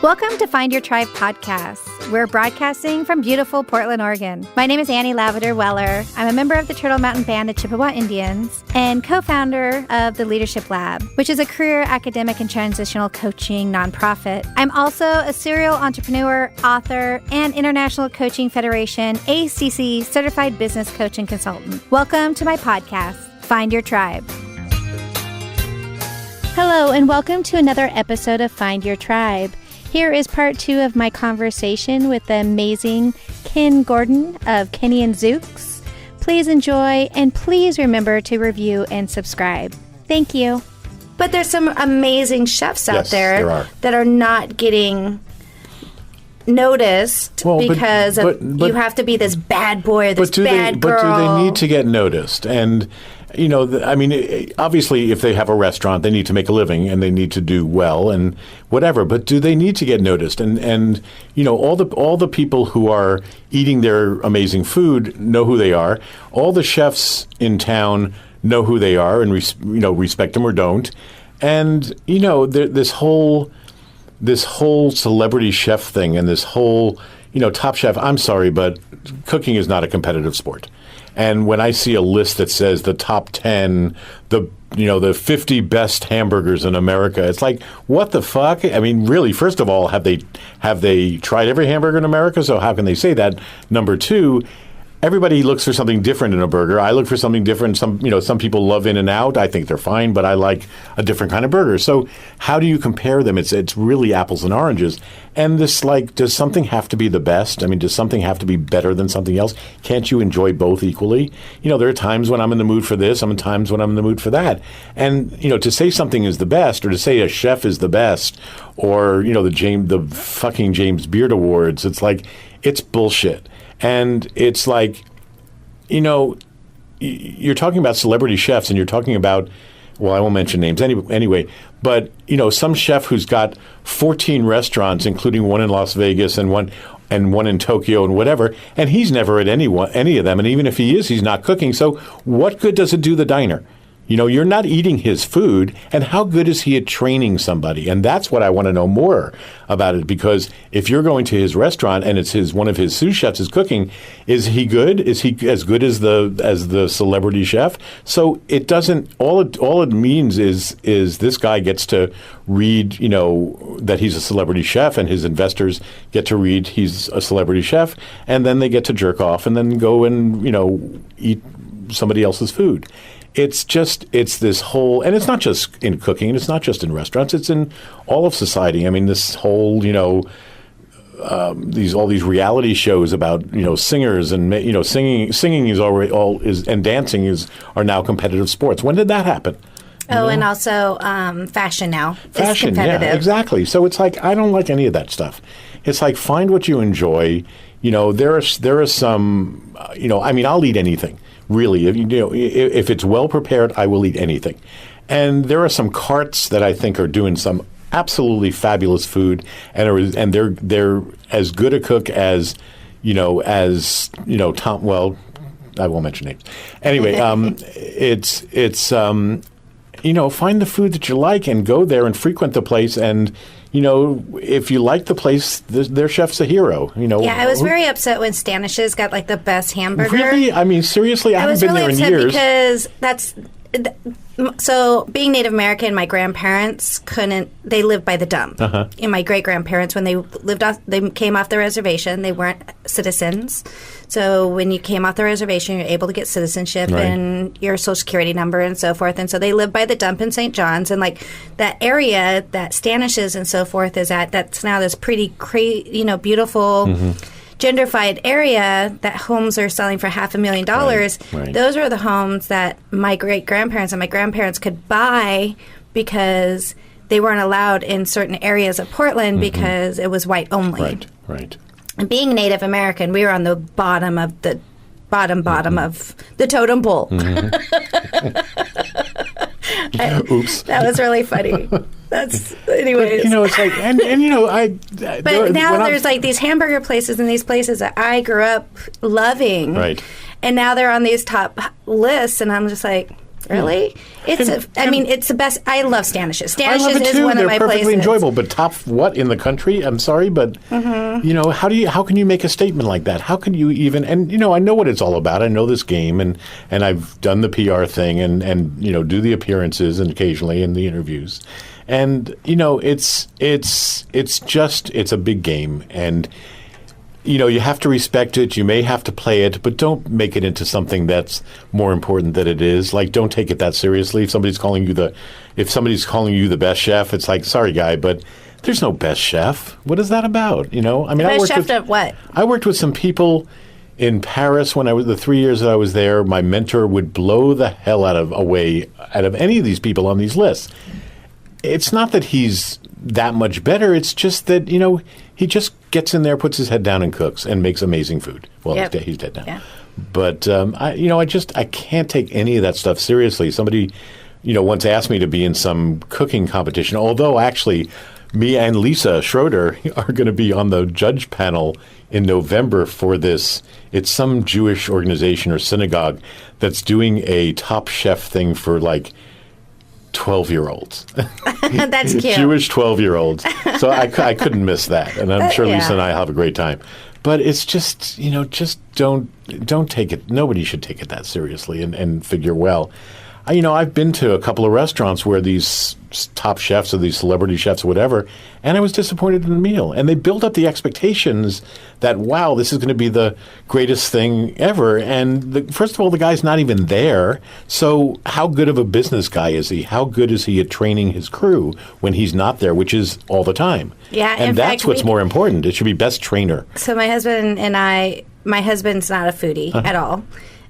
Welcome to Find Your Tribe podcast. We're broadcasting from beautiful Portland, Oregon. My name is Annie Lavender Weller. I'm a member of the Turtle Mountain Band, the Chippewa Indians, and co-founder of the Leadership Lab, which is a career, academic, and transitional coaching nonprofit. I'm also a serial entrepreneur, author, and International Coaching Federation, ACC certified business coach and consultant. Welcome to my podcast, Find Your Tribe. Hello, and welcome to another episode of Find Your Tribe. Here is part 2 of my conversation with the amazing Ken Gordon of Kenny and Zuke's. Please enjoy, and please remember to review and subscribe. Thank you. But there's some amazing chefs out there that are not getting noticed because you have to be this bad boy or this bad girl. But do they need to get noticed? And you know, obviously, if they have a restaurant, they need to make a living and they need to do well and whatever. But do they need to get noticed? And you know, all the people who are eating their amazing food know who they are. All the chefs in town know who they are and respect them or don't. And you know, this whole celebrity chef thing and this whole Top Chef. I'm sorry, but cooking is not a competitive sport. And when I see a list that says the top 10, the 50 best hamburgers in America, it's like, what the fuck? I mean, really, first of all, have they tried every hamburger in America? So how can they say that? Number 2, everybody looks for something different in a burger. I look for something different. Some people love In-N-Out. I think they're fine, but I like a different kind of burger. So how do you compare them? It's really apples and oranges. And this, does something have to be the best? I mean, does something have to be better than something else? Can't you enjoy both equally? There are times when I'm in the mood for this, some times when I'm in the mood for that. And, to say something is the best, or to say a chef is the best, or, the fucking James Beard Awards, it's bullshit. And it's you're talking about celebrity chefs and you're talking about, well, I won't mention names anyway, but, some chef who's got 14 restaurants, including one in Las Vegas and one in Tokyo and whatever, and he's never at any of them. And even if he is, he's not cooking. So what good does it do the diner? You're not eating his food, and how good is he at training somebody? And that's what I want to know more about it, because if you're going to his restaurant and it's one of his sous chefs is cooking, is he good? Is he as good as the celebrity chef? So it doesn't. All it means is this guy gets to read, that he's a celebrity chef, and his investors get to read he's a celebrity chef, and then they get to jerk off and then go and eat somebody else's food. It's this whole, and it's not just in cooking, and it's not just in restaurants, it's in all of society. I mean, this whole, all these reality shows about, singers and, singing is already and dancing are now competitive sports. When did that happen? And also fashion now is competitive. Yeah, exactly. So it's I don't like any of that stuff. It's find what you enjoy. There are some, I'll eat anything. Really, if it's well prepared, I will eat anything. And there are some carts that I think are doing some absolutely fabulous food, and they're as good a cook as Tom. Well, I won't mention names. Anyway, it's find the food that you like and go there and frequent the place. And if you like the place, their chef's a hero. Yeah, I was very upset when Stanish's got the best hamburger. Really? I mean, seriously, I haven't been there in years. Because so being Native American, my grandparents they lived by the dump. Uh-huh. And my great-grandparents, when they came off the reservation, they weren't citizens. So when you came off the reservation, you're able to get citizenship and your social security number and so forth. And so they lived by the dump in St. John's. And that area that Stanish's and so forth is at, that's now this pretty, beautiful, gentrified area that homes are selling for $500,000. Right. Those are the homes that my great-grandparents and my grandparents could buy because they weren't allowed in certain areas of Portland because it was white only. Right. And being Native American, we were on the bottom of the bottom of the totem pole. Oops. That was really funny. That's, anyways. But, it's But now there's these hamburger places and these places that I grew up loving. Right. And now they're on these top lists, and I'm just Really? I mean, it's the best. I love Stanishes. I love Stanishes it is too. one They're of my perfectly places. enjoyable. But top what in the country? I'm sorry, but how can you make a statement like that? How can you even? And I know what it's all about. I know this game, and I've done the PR thing, and do the appearances and occasionally in the interviews, and it's a big game, and you have to respect it. You may have to play it, but don't make it into something that's more important than it is. Like, don't take it that seriously. If somebody's calling you the best chef, it's like, sorry, guy, but there's no best chef. What is that about? I mean, Best chef of what? I worked with some people in Paris when the 3 years that I was there. My mentor would blow the hell out of any of these people on these lists. It's not that he's that much better. It's just that, he just gets in there, puts his head down and cooks and makes amazing food. Well, he's dead now. Yeah. But, I can't take any of that stuff seriously. Somebody, once asked me to be in some cooking competition, although actually me and Lisa Schroeder are going to be on the judge panel in November for this. It's some Jewish organization or synagogue that's doing a Top Chef thing for 12-year-olds. That's cute. Jewish 12-year-olds. So I couldn't miss that. And I'm sure Lisa and I have a great time. But it's just, just don't take it. Nobody should take it that seriously and figure, well, I've been to a couple of restaurants where these top chefs or these celebrity chefs or whatever, and I was disappointed in the meal. And they build up the expectations that, wow, this is going to be the greatest thing ever. And first of all, the guy's not even there. So how good of a business guy is he? How good is he at training his crew when he's not there, which is all the time? Yeah, and that's what's more important. It should be best trainer. So my husband's not a foodie at all.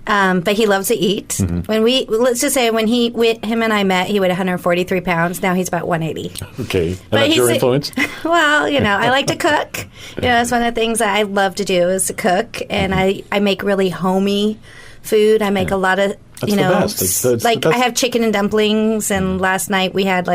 But he loves to eat. Mm-hmm. Let's just say when him and I met, he weighed 143 pounds. Now he's about 180. Okay. And that's your influence? Well, I like to cook. That's one of the things that I love to do is to cook. And I make really homey food. I make a lot of, that's the best. That's like I have chicken and dumplings. And last night we had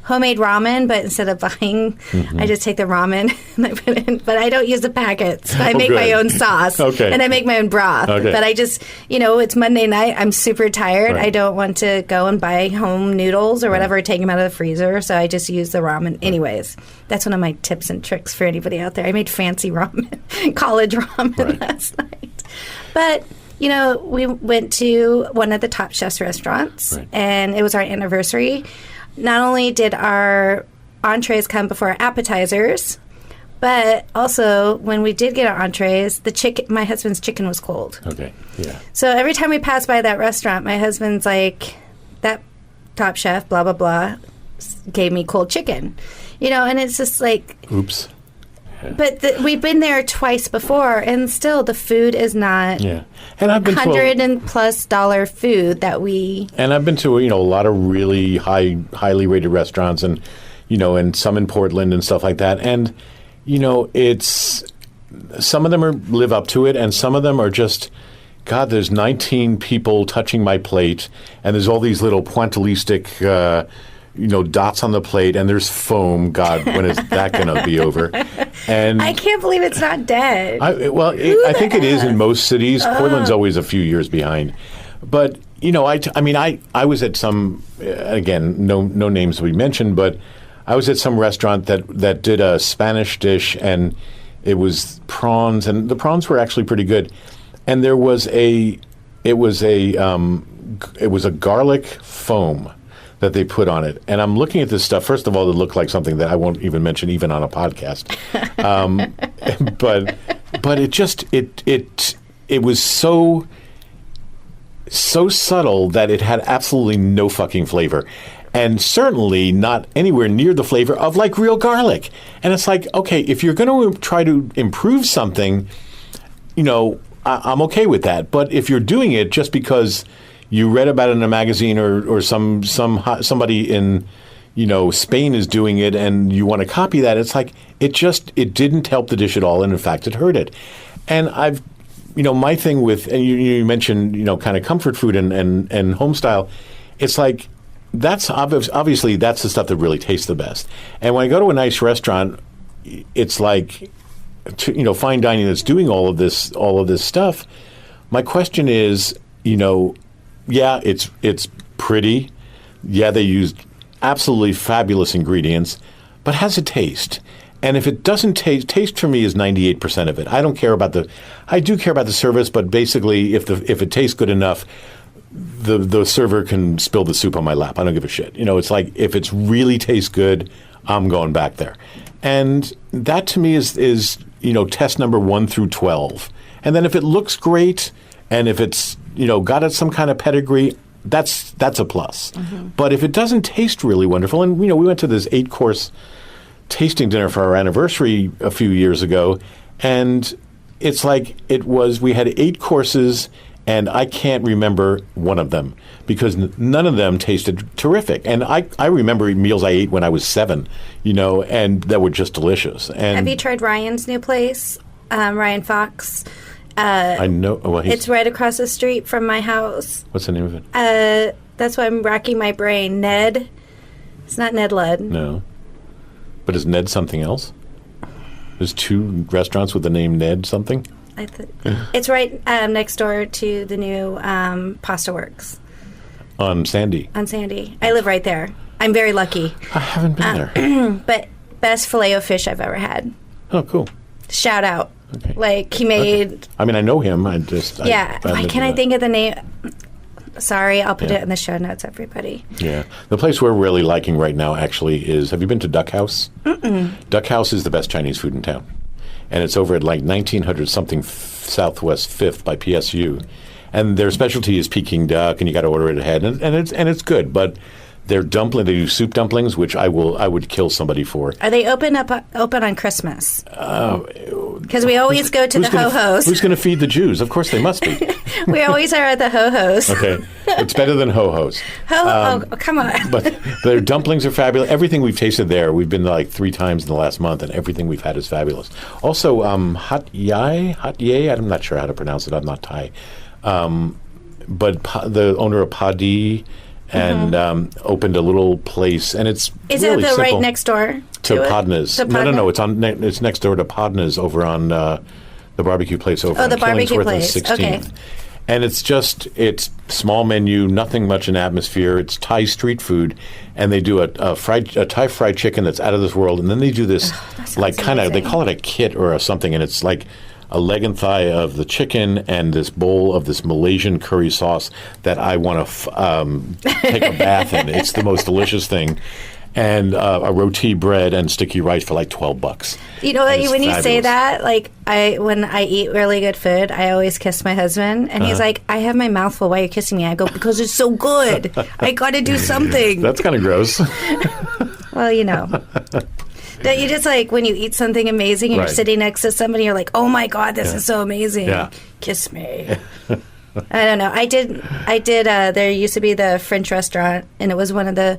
homemade ramen, but instead of buying, I just take the ramen and I put it in. But I don't use the packets. I make my own sauce. Okay. And I make my own broth. Okay. But I just, it's Monday night. I'm super tired. Right. I don't want to go and buy home noodles or whatever, take them out of the freezer. So I just use the ramen. Anyways, that's one of my tips and tricks for anybody out there. I made fancy ramen, college ramen last night. But we went to one of the Top Chef's restaurants, and it was our anniversary. Not only did our entrees come before our appetizers, but also when we did get our entrees, my husband's chicken was cold. Okay, yeah. So every time we pass by that restaurant, my husband's like, that Top Chef, blah, blah, blah, gave me cold chicken. And it's just like... Oops. But we've been there twice before, and still the food is not and I've been $100+ food that we... And I've been to a lot of really highly rated restaurants, and and some in Portland and stuff like that. And it's some of them live up to it, and some of them are just, God, there's 19 people touching my plate, and there's all these little pointillistic dots on the plate, and there's foam. God, when is that going to be over? And I can't believe it's not dead. I think it is in most cities. Portland's always a few years behind. But, I was at some, again, no names to be mentioned, but I was at some restaurant that did a Spanish dish, and it was prawns, and the prawns were actually pretty good. And it was a garlic foam that they put on it. And I'm looking at this stuff. First of all, it looked like something that I won't even mention even on a podcast. But it was so subtle that it had absolutely no fucking flavor. And certainly not anywhere near the flavor of real garlic. And it's like, okay, if you're going to try to improve something, I'm okay with that. But if you're doing it just because you read about it in a magazine or somebody in Spain is doing it and you want to copy that, it's like it didn't help the dish at all, and in fact it hurt it. And I've my thing with, and you mentioned kind of comfort food and home style, it's like that's obviously that's the stuff that really tastes the best. And when I go to a nice restaurant, it's like fine dining that's doing all of this stuff. My question is, yeah, it's pretty. Yeah, they used absolutely fabulous ingredients, but has a taste. And if it doesn't taste for me is 98% of it. I do care about the service, but basically if it tastes good enough, the server can spill the soup on my lap. I don't give a shit. It's like if it really tastes good, I'm going back there. And that to me is test number 1 through 12. And then if it looks great and if it's, got some kind of pedigree, that's a plus. Mm-hmm. But if it doesn't taste really wonderful, and we went to this 8-course tasting dinner for our anniversary a few years ago, and it's like we had 8 courses, and I can't remember one of them because none of them tasted terrific. And I remember meals I ate when I was 7, and that were just delicious. And have you tried Ryan's new place, Ryan Fox? I know. Well, it's right across the street from my house. What's the name of it? That's why I'm racking my brain. Ned. It's not Ned Ludd. No. But is Ned something else? There's 2 restaurants with the name Ned something? It's right next door to the new Pasta Works. On Sandy? On Sandy. I live right there. I'm very lucky. I haven't been there. But best Filet-O-Fish I've ever had. Oh, cool. Shout out. Okay. Like, he made... Okay. I mean, I know him. Why can't I think of the name? Sorry, I'll put it in the show notes, everybody. Yeah. The place we're really liking right now actually is... Have you been to Duck House? Mm-mm. Duck House is the best Chinese food in town. And it's over at like 1900-something Southwest 5th by PSU. And their specialty is Peking duck, and you got to order it ahead. And it's good, but... They do soup dumplings, which I would kill somebody for. Are they open on Christmas? Because we always go to the Ho-Hos. Who's going to feed the Jews? Of course they must be. We always are at the Ho-Hos. Okay. It's better than Ho-Hos. Come on. But their dumplings are fabulous. Everything we've tasted there, we've been like 3 times in the last month, and everything we've had is fabulous. Also, Hat Yai, I'm not sure how to pronounce it. I'm not Thai. But the owner of Padi... and opened a little place, and it's is really it the simple. right next door to Podna's? No. It's next door to Podna's over on the barbecue place over on the barbecue Killingsworth place. and 16th. Okay. And it's small menu, nothing much in atmosphere. It's Thai street food, and they do a Thai fried chicken that's out of this world, and then they do this like kind of they call it a kit or something, and it's like a leg and thigh of the chicken and this bowl of this Malaysian curry sauce that I want to take a bath in. It's the most delicious thing. And a roti bread and sticky rice for like $12. You know, when you say that, like when I eat really good food, I always kiss my husband, and he's like, "I have my mouth full. Why are you kissing me?" I go, "Because it's so good. I got to do something." That's kind of gross. Well, Don't you just like when you eat something amazing and you're sitting next to somebody, you're like, "Oh my God, this is so amazing! Yeah. Kiss me." I don't know. I did. There used to be the French restaurant, and it was one of the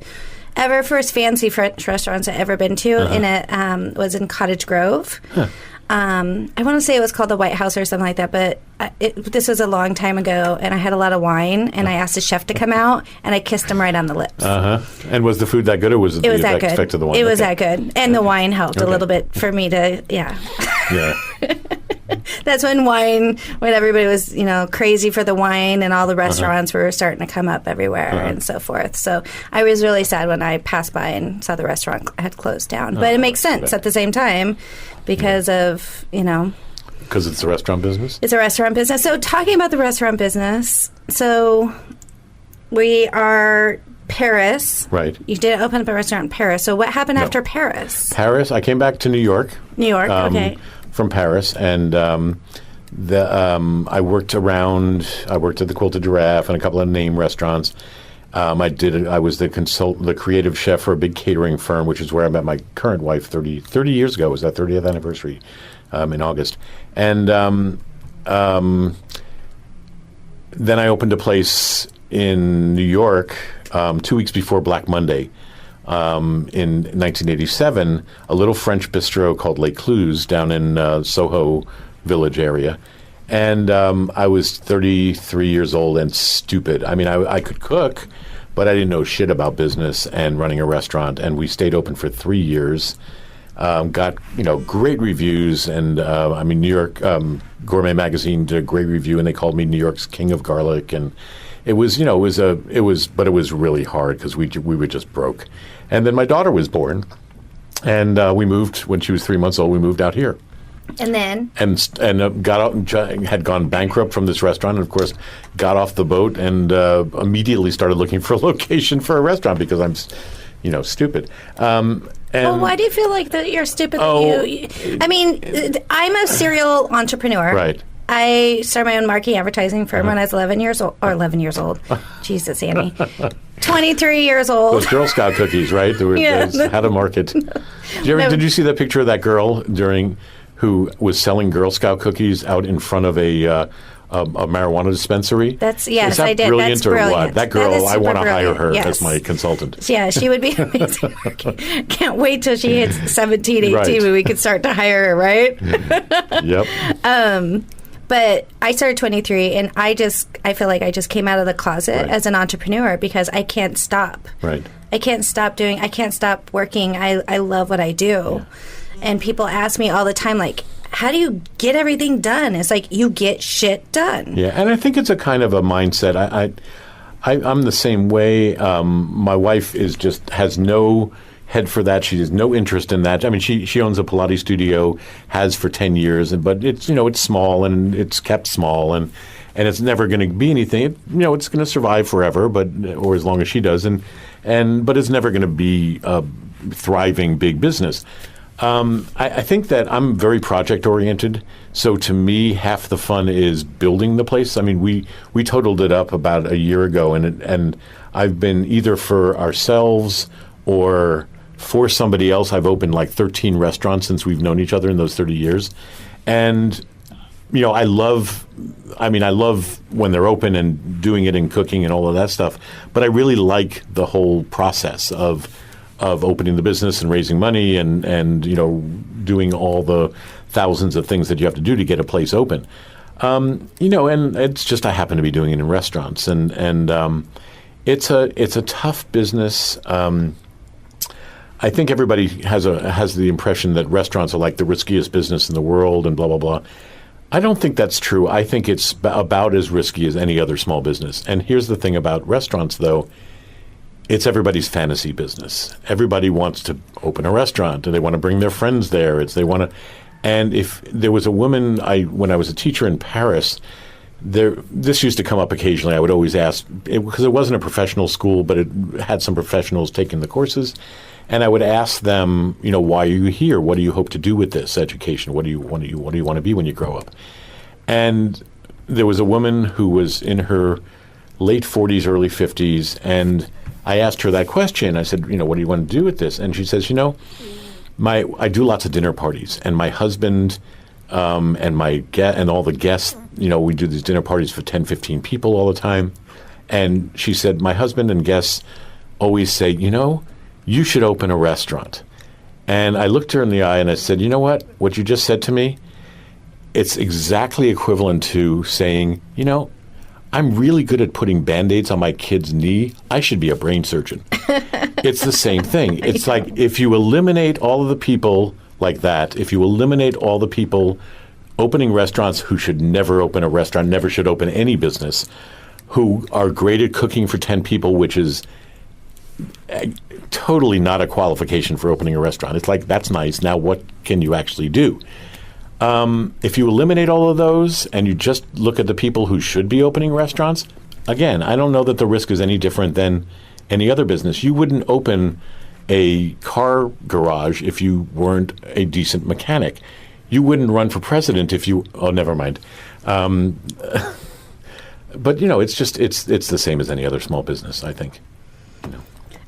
first fancy French restaurants I've ever been to, and it was in Cottage Grove. Huh. I want to say it was called the White House or something like that, but this was a long time ago, and I had a lot of wine, and I asked the chef to come out, and I kissed him right on the lips. And was the food that good, or was it the effect of the wine? It was that good, and the wine helped a little bit for me to, Yeah. That's when everybody was, crazy for the wine, and all the restaurants were starting to come up everywhere and so forth. So I was really sad when I passed by and saw the restaurant had closed down. But it makes sense at the same time because of, Because it's a restaurant business? It's a restaurant business. So talking about the restaurant business, so we are Paris. Right. You did open up a restaurant in Paris. So what happened after Paris? Paris, I came back to New York. New York, okay. From Paris, and I worked at the Quilted Giraffe and a couple of name restaurants. I was the creative chef for a big catering firm, which is where I met my current wife 30 years ago. It was our 30th anniversary in August. And then I opened a place in New York 2 weeks before Black Monday. In 1987, a little French bistro called Les Clous down in Soho Village area. And I was 33 years old and stupid. I mean, I could cook, but I didn't know shit about business and running a restaurant. And we stayed open for 3 years. Got, great reviews. And, New York Gourmet Magazine did a great review, and they called me New York's King of Garlic. And it was but it was really hard because we were just broke. And then my daughter was born, and we moved when she was 3 months old. We moved out here. And then? And got out and had gone bankrupt from this restaurant, and of course got off the boat and immediately started looking for a location for a restaurant because I'm, stupid. Well, why do you feel like that you're stupid? I mean, I'm a serial entrepreneur. Right. I started my own marketing advertising firm when I was 11 years old. Jesus, Annie. 23 years old. Those Girl Scout cookies, right? How to market. Did you see that picture of that girl who was selling Girl Scout cookies out in front of a marijuana dispensary? Yes, I did. Brilliant That's or brilliant. what? That girl, I want to hire her yes. as my consultant. Yeah, she would be amazing. Can't wait till she hits 17, 18 right. when we could start to hire her, right? Yep. But I started 23, and I feel like I just came out of the closet as an entrepreneur because I can't stop. Right. I can't stop working. I love what I do. Yeah. And people ask me all the time, like, how do you get everything done? It's like, you get shit done. Yeah, and I think it's a kind of a mindset. I'm the same way. My wife has no head for that. She has no interest in that. I mean, she owns a Pilates studio, has for 10 years, but it's it's small and it's kept small and it's never going to be anything. It's going to survive forever, or as long as she does, but it's never going to be a thriving big business. I think that I'm very project oriented. So to me, half the fun is building the place. I mean, we totaled it up about a year ago, and I've been either for ourselves or for somebody else. I've opened like 13 restaurants since we've known each other in those 30 years. And, I love when they're open and doing it and cooking and all of that stuff. But I really like the whole process of opening the business and raising money and doing all the thousands of things that you have to do to get a place open. And it's just I happen to be doing it in restaurants. And it's a tough business. I think everybody has the impression that restaurants are like the riskiest business in the world and blah, blah, blah. I don't think that's true. I think it's about as risky as any other small business. And here's the thing about restaurants, though. It's everybody's fantasy business. Everybody wants to open a restaurant, and they want to bring their friends there. And if there was a woman, when I was a teacher in Paris, this used to come up occasionally. I would always ask, because it wasn't a professional school, but it had some professionals taking the courses. And I would ask them, why are you here? What do you hope to do with this education? What do you want to be when you grow up? And there was a woman who was in her late 40s, early 50s, and I asked her that question. I said, what do you want to do with this? And she says, I do lots of dinner parties, and my husband and all the guests, we do these dinner parties for 10, 15 people all the time. And she said, my husband and guests always say, you should open a restaurant. And I looked her in the eye and I said, you know what you just said to me, it's exactly equivalent to saying, I'm really good at putting Band-Aids on my kid's knee. I should be a brain surgeon. It's the same thing. It's like if you eliminate all of the people like that, if you eliminate all the people opening restaurants who should never open a restaurant, never should open any business, who are great at cooking for 10 people, which is totally not a qualification for opening a restaurant. It's like, that's nice. Now what can you actually do? If you eliminate all of those and you just look at the people who should be opening restaurants, again, I don't know that the risk is any different than any other business. You wouldn't open a car garage if you weren't a decent mechanic. You wouldn't run for president if you... Oh, never mind. But, it's the same as any other small business, I think.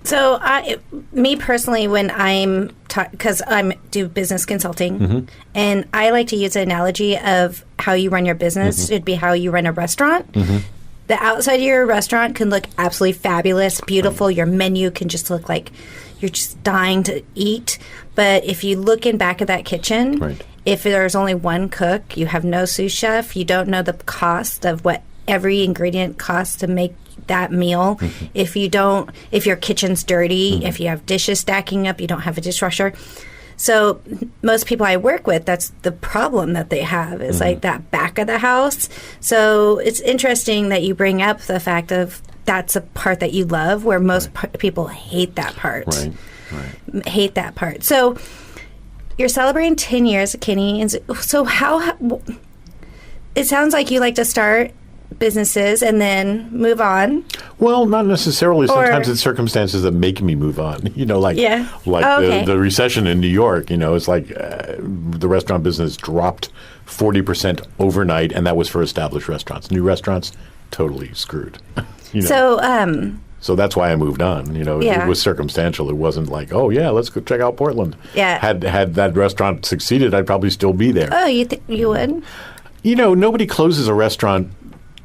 So, me personally, when because I do business consulting, and I like to use an analogy of how you run your business. It'd be how you run a restaurant. The outside of your restaurant can look absolutely fabulous, beautiful. Your menu can just look like you're just dying to eat. But if you look in back of that kitchen, if there's only one cook, you have no sous chef, you don't know the cost of what every ingredient costs to make that meal. If your kitchen's dirty, if you have dishes stacking up, you don't have a dishwasher. So most people I work with, that's the problem that they have is like that back of the house. So it's interesting that you bring up the fact of that's a part that you love, where most people hate that part. Right. Hate that part. So you're celebrating 10 years of Kenny. And so how it sounds like you like to start businesses and then move on. Well, not necessarily. Sometimes it's circumstances that make me move on. You know, like the recession in New York. You know, it's like the restaurant business dropped 40% overnight, and that was for established restaurants. New restaurants, totally screwed. You know? So that's why I moved on. You know, it was circumstantial. It wasn't like, oh yeah, let's go check out Portland. Yeah. Had that restaurant succeeded, I'd probably still be there. Oh, you would? You know, nobody closes a restaurant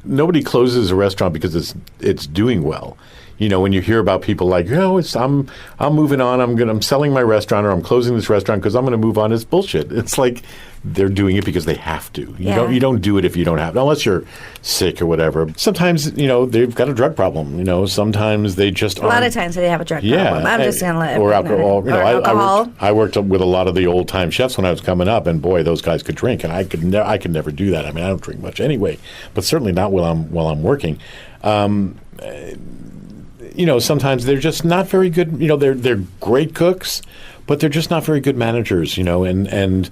because it's doing well. You know, when you hear about people like, I'm moving on, I'm selling my restaurant, or I'm closing this restaurant because I'm going to move on, it's bullshit. It's like they're doing it because they have to. You don't do it if you don't have to, unless you're sick or whatever. Sometimes, they've got a drug problem. Sometimes they just a lot of times they have a drug problem. I'm just going to let or alcohol. Alcohol. I worked with a lot of the old time chefs when I was coming up, and boy, those guys could drink, and I could never do that. I mean, I don't drink much anyway, but certainly not while I'm working. Sometimes they're just not very good. They're great cooks, but they're just not very good managers. And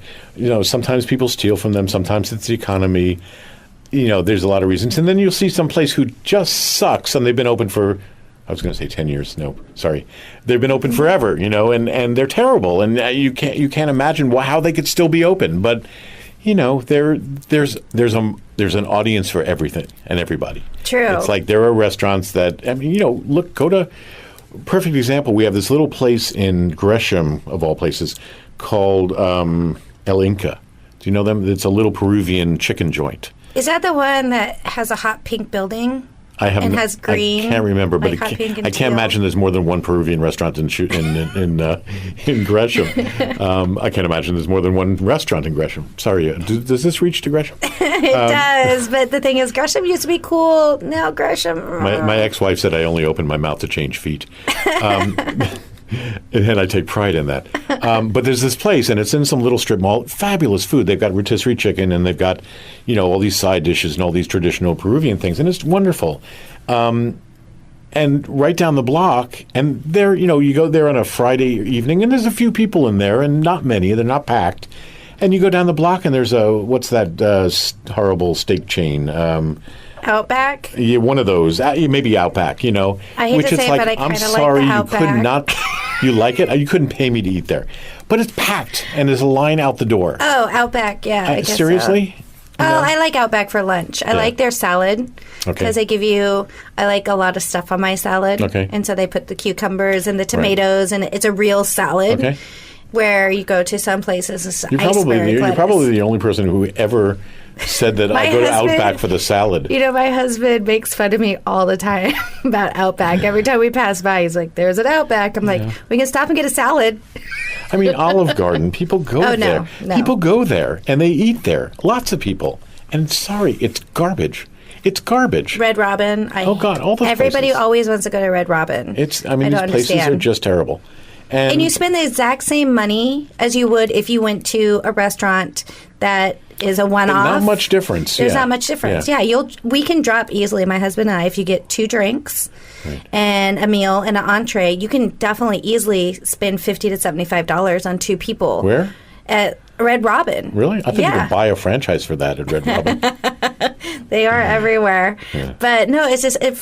sometimes people steal from them. Sometimes it's the economy. There's a lot of reasons. And then you'll see some place who just sucks, and they've been open for, I was going to say 10 years. No, sorry. They've been open forever, and they're terrible. And you can't imagine how they could still be open. But, there's an audience for everything and everybody. True. It's like there are restaurants that, go to, perfect example, we have this little place in Gresham, of all places, called El Inca. Do you know them? It's a little Peruvian chicken joint. Is that the one that has a hot pink building? And has green. I can't remember, but I can't imagine there's more than one Peruvian restaurant in Gresham. I can't imagine there's more than one restaurant in Gresham. Sorry, does this reach to Gresham? It does, but the thing is, Gresham used to be cool. Now Gresham. My ex-wife said I only opened my mouth to change feet. And I take pride in that. But there's this place, and it's in some little strip mall. Fabulous food. They've got rotisserie chicken, and they've got, all these side dishes and all these traditional Peruvian things, and it's wonderful. And right down the block, and there, you go there on a Friday evening, and there's a few people in there, and not many. They're not packed. And you go down the block, and there's what's that horrible steak chain? Outback? Yeah, one of those. Maybe Outback, I hate to say it, but I kind of like the Outback. You could not. You like it? You couldn't pay me to eat there. But it's packed, and there's a line out the door. Oh, Outback, yeah. I guess seriously? So. I like Outback for lunch. I like their salad because they give you, I like a lot of stuff on my salad. Okay. And so they put the cucumbers and the tomatoes, and it's a real salad. Okay. Where you go to some places, you're probably the only person who ever said that I go to Outback for the salad. My husband makes fun of me all the time about Outback. Every time we pass by, he's like, "There's an Outback." I'm like, "We can stop and get a salad." I mean, Olive Garden. People go there. No. People go there and they eat there. Lots of people. And sorry, it's garbage. It's garbage. Red Robin. Oh God, all the everybody places. always wants to go to Red Robin. These places are just terrible. And you spend the exact same money as you would if you went to a restaurant that is a one-off. Not much difference. There's not much difference. Yeah, we can drop easily, my husband and I, if you get 2 drinks and a meal and an entree, you can definitely easily spend $50 to $75 on 2 people. Where? At Red Robin. Really? I think you could buy a franchise for that at Red Robin. They are everywhere. Yeah. But no, it's just, it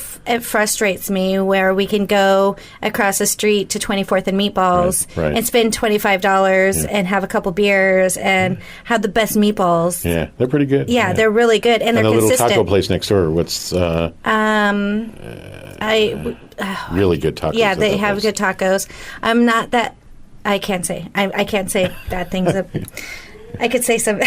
frustrates me where we can go across the street to 24th and Meatballs and spend $25 and have a couple beers and have the best meatballs. Yeah, they're pretty good. Yeah, they're really good. And they're consistent. Little taco place next door, what's... really good tacos. Yeah, they have good tacos. I'm not that... I can't say bad things. I could say some.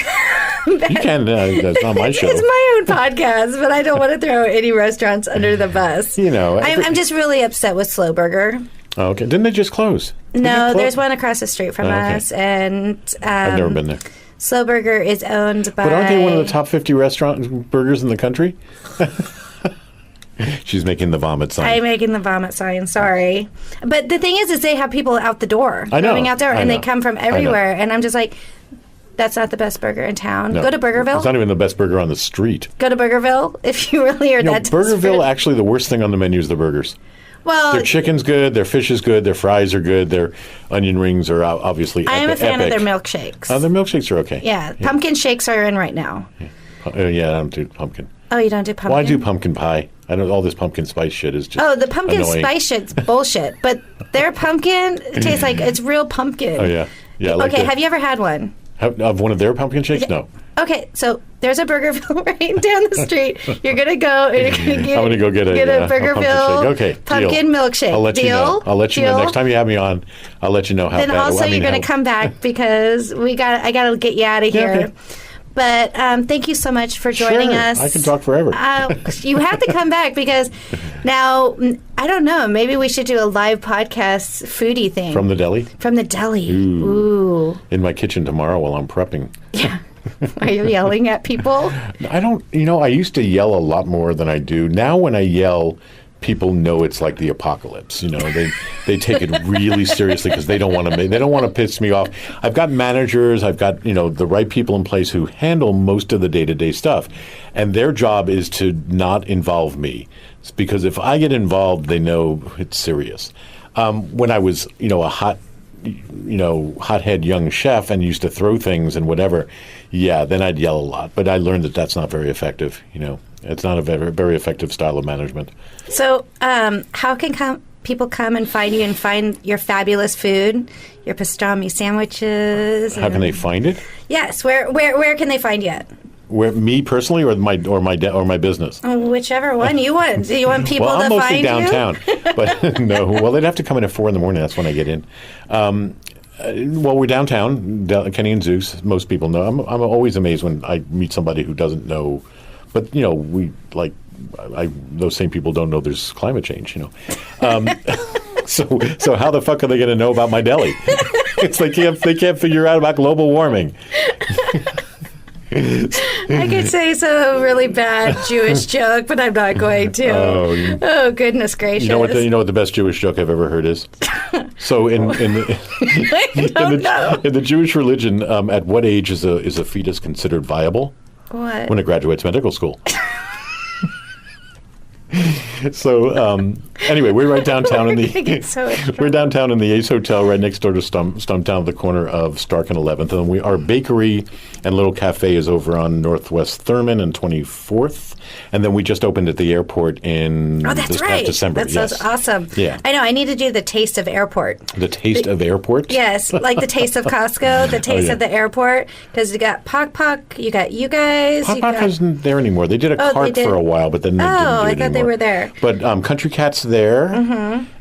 You can. That's not my show. It's my own podcast, but I don't want to throw any restaurants under the bus. I'm just really upset with Slow Burger. Oh, okay. Didn't they just close? No, there's one across the street from us, and I've never been there. Slow Burger is owned by. But aren't they one of the top 50 restaurant burgers in the country? She's making the vomit sign. I'm making the vomit sign. Sorry. But the thing is they have people out the door. I know. Coming out there, and know. they come from everywhere. And I'm just like, that's not the best burger in town. No. Go to Burgerville. It's not even the best burger on the street. Go to Burgerville if you really are that Burgerville, desperate. actually, the worst thing on the menu is the burgers. Well, Their chicken's good, their fish is good, their fries are good, their onion rings are obviously I am a fan epic. of their milkshakes. Their milkshakes are okay. Yeah, pumpkin shakes are in right now. Yeah, I don't do pumpkin. Oh, you don't do pumpkin? Well, I do pumpkin pie. I don't. All this pumpkin spice shit is just the pumpkin annoying. spice shit's bullshit. But their pumpkin tastes like it's real pumpkin. Oh, yeah. Yeah. Like Okay, have you ever had one? Of one of their pumpkin shakes? No. Okay, so there's a Burgerville right down the street. You're gonna go and you're gonna get. I'm gonna go get a Burgerville pumpkin shake. Okay, pumpkin deal. milkshake. I'll let you know. I'll let you know next time you have me on. I'll let you know how. Then also you're gonna come back because I gotta get you out of here. Okay. But thank you so much for joining us. I can talk forever. You have to come back because now, I don't know, maybe we should do a live podcast foodie thing. From the deli? From the deli. Ooh. In my kitchen tomorrow while I'm prepping. Yeah. Are you yelling at people? I don't, I used to yell a lot more than I do. Now when I yell, people know it's like the apocalypse. They take it really seriously because they don't want to piss me off. I've got managers, I've got the right people in place who handle most of the day-to-day stuff, and their job is to not involve me. It's because if I get involved, they know it's serious. When I was a hothead young chef and used to throw things and whatever, then I'd yell a lot. But I learned that that's not very effective. It's not a very, very effective style of management. So, how can people come and find you and find your fabulous food, your pastrami sandwiches? How can they find it? Yes. Where can they find you at? Where, me personally, or my business? Whichever one you want. Do you want people well, to I'm mostly find downtown, but no. Well, they'd have to come in at 4 a.m. That's when I get in. Well, we're downtown, Kenny and Zeus. Most people know. I'm always amazed when I meet somebody who doesn't know. But those same people don't know there's climate change. So how the fuck are they going to know about my deli? It's like they can't figure out about global warming. I could say some really bad Jewish joke, but I'm not going to. Oh goodness gracious! You know what the best Jewish joke I've ever heard is? So in the Jewish religion, at what age is a fetus considered viable? What? When it graduates medical school. So anyway, we're right downtown in the we're downtown in the Ace Hotel, right next door to Stumptown, at the corner of Stark and 11th, and our bakery and little cafe is over on Northwest Thurman and 24th, and then we just opened at the airport in this past December. That's awesome. Yeah, I know. I need to do the taste of airport. The taste of airport. Yes, like the taste of Costco, the taste of the airport, because you got Pock, you got you guys. Pock isn't there anymore. They did a cart for a while, but then they didn't do it I thought anymore. They were there. But Country Cat's there,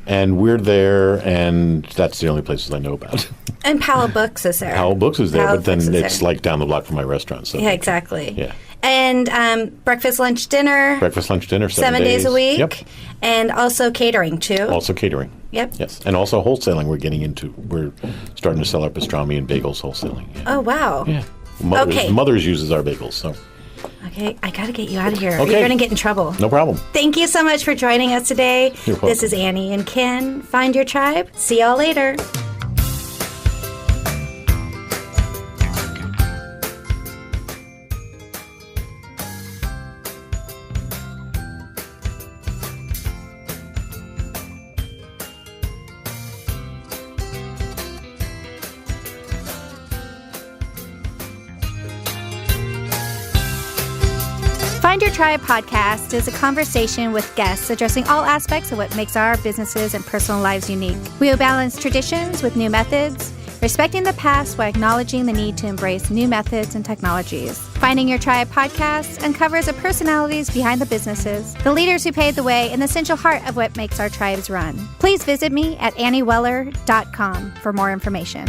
and we're there, and that's the only places I know about. And Powell Books is there. Powell Books is there, but then it's like down the block from my restaurant. So yeah, exactly. Yeah. And breakfast, lunch, dinner. Breakfast, lunch, dinner, 7 days a week. Yep. And also catering, too. Also catering. Yep. Yes. And also wholesaling we're getting into. We're starting to sell our pastrami and bagels wholesaling. Yeah. Oh, wow. Yeah. Mother's uses our bagels, so. Okay, I got to get you out of here. Okay. You're going to get in trouble. No problem. Thank you so much for joining us today. You're welcome. This is Annie and Ken. Find your tribe. See y'all later. Find Your Tribe podcast is a conversation with guests addressing all aspects of what makes our businesses and personal lives unique. We will balance traditions with new methods, respecting the past while acknowledging the need to embrace new methods and technologies. Finding Your Tribe podcast uncovers the personalities behind the businesses, the leaders who paved the way, and the essential heart of what makes our tribes run. Please visit me at annieweller.com for more information.